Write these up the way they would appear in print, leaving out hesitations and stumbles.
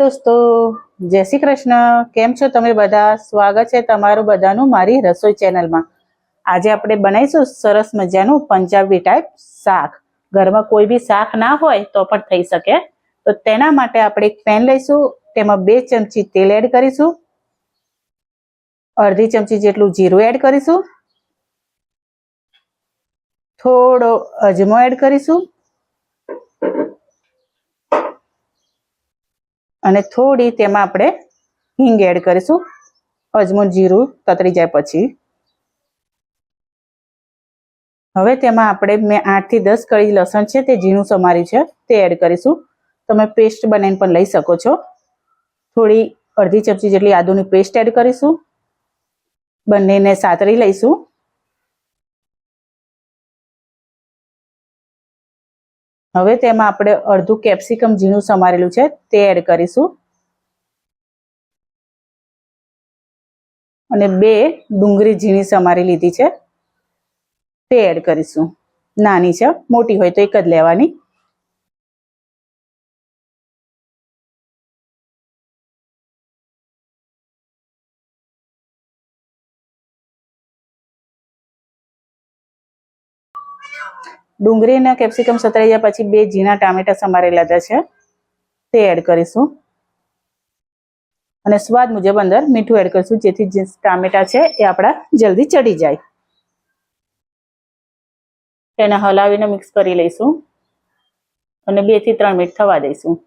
દોસ્તો જય શ્રી કૃષ્ણ। કેમ છો તમે બધા? સ્વાગત છે તમારું બધાનું મારી રસોઈ ચેનલમાં। આજે આપણે બનાવીશું સરસ મજાનું પંજાબી ટાઈપ શાક। ઘરમાં કોઈ બી શાક ના હોય તો પણ થઈ શકે। તો તેના માટે આપણે એક પેન લઈશું, તેમાં 2 ચમચી તેલ એડ કરીશું, અડધી ચમચી જેટલું જીરું એડ કરીશું, થોડો અજમો એડ કરીશું અને થોડી તેમાં આપણે હિંગ એડ કરીશું। અજમો જીરું તતરી જાય પછી હવે તેમાં આપણે મેં 8 થી 10 કળી લસણ છે તે ઝીણું સમાર્યું છે તે એડ કરીશું। તમે પેસ્ટ બનાવીને પણ લઈ શકો છો। થોડી અડધી ચમચી જેટલી આદુની પેસ્ટ એડ કરીશું, બંનેને સાતરી લઈશું। હવે તેમાં આપણે અડધું કેપ્સિકમ ઝીણું સમારેલું છે તે એડ કરીશું અને 2 ડુંગળી ઝીણી સમારી લીધી છે તે એડ કરીશું। નાની છે, મોટી હોય તો એક જ લેવાની। ડુંગળી અને કેપ્સિકમ સતરાઈ જાય પછી 2 ઝીણા ટામેટા સમારેલા છે તે એડ કરીશું અને સ્વાદ મુજબ અંદર મીઠું એડ કરીશું, જેથી જે ટામેટા છે એ આપણા જલ્દી ચડી જાય। તેને હલાવીને મિક્સ કરી લઈશું અને 2 થી 3 મિનિટ થવા દઈશું।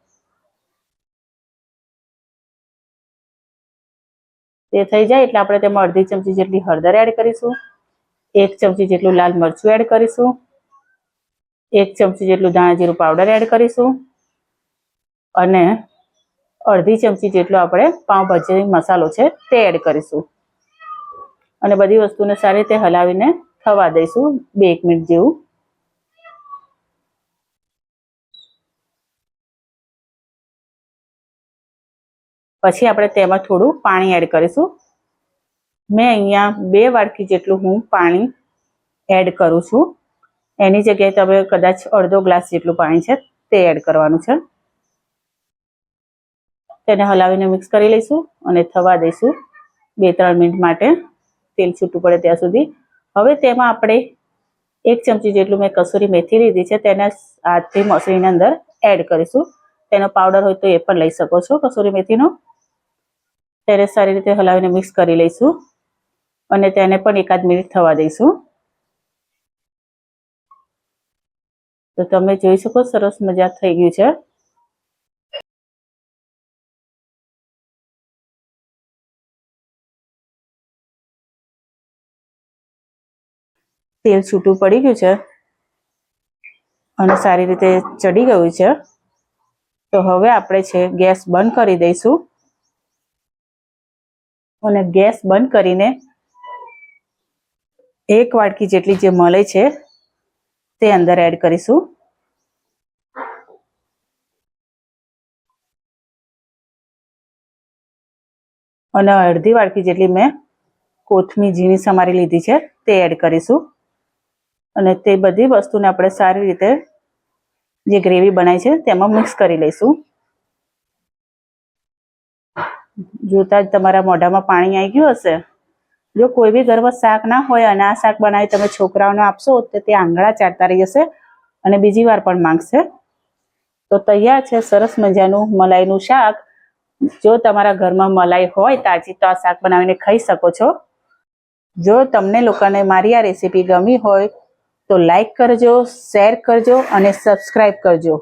તે થઈ જાય એટલે આપણે તેમાં અડધી ચમચી જેટલી હળદર એડ કરીશું, 1 ચમચી જેટલું લાલ મરચું એડ કરીશું, 1 ચમચી જેટલું ધાણા જીરું પાવડર એડ કરીશું અને અડધી ચમચી જેટલો આપણે પાવભાજી મસાલો છે તે એડ કરીશું અને બધી વસ્તુને સારી રીતે હલાવીને થવા દઈશું 2-1 મિનિટ જેવું। પછી આપણે તેમાં થોડું પાણી એડ કરીશું। મેં અહીંયા 2 વાટકી જેટલું હું પાણી એડ કરું છું, એની જગ્યાએ તમે કદાચ અડધો ગ્લાસ જેટલું પાણી છે તે એડ કરવાનું છે। તેને હલાવીને મિક્સ કરી લઈશું અને થવા દઈશું 2-3 મિનિટ માટે, તેલ છૂટું પડે ત્યાં સુધી। હવે તેમાં આપણે 1 ચમચી જેટલું મેં કસૂરી મેથી લીધી છે તેને હાથથી મસળીને અંદર એડ કરીશું। તેનો પાવડર હોય તો એ પણ લઈ શકો છો કસૂરી મેથીનો। તેને સારી રીતે હલાવીને મિક્સ કરી લઈશું અને તેને પણ 1-8 મિનિટ થવા દઈશું। તો તમે જોઈ શકો સરસ મજા થઈ ગયું છે। તેલ છૂટું પડી ગયું છે અને સારી રીતે ચડી ગયું છે। તો હવે આપણે છે ગેસ બંધ કરી દઈશું અને ગેસ બંધ કરીને 1 વાટકી જેટલી જે મલાઈ છે તે અંદર એડ કરીશું અને અડધી વાટકી જેટલી મેં કોથમીર ઝીણી સમારી લીધી છે તે એડ કરીશું અને તે બધી વસ્તુને આપણે સારી રીતે જે ગ્રેવી બનાવી છે તેમાં મિક્સ કરી લઈશું। જોતા જ તમારા મોઢામાં પાણી આવી ગયું હશે। જો કોઈ બી ઘરમાં શાક ના હોય અને આ શાક બનાવી તમે છોકરાઓને આપશો તો તે આંગળા ચાટતા રહી જશે અને બીજી વાર પણ માંગશે। તો તૈયાર છે સરસ મજાનું મલાઈનું શાક। જો તમારા ઘરમાં મલાઈ હોય તાજી તો આ શાક બનાવીને ખાઈ શકો છો। જો તમને લોકોને મારી આ રેસીપી ગમી હોય તો લાઈક કરજો, શેર કરજો અને સબસ્ક્રાઈબ કરજો।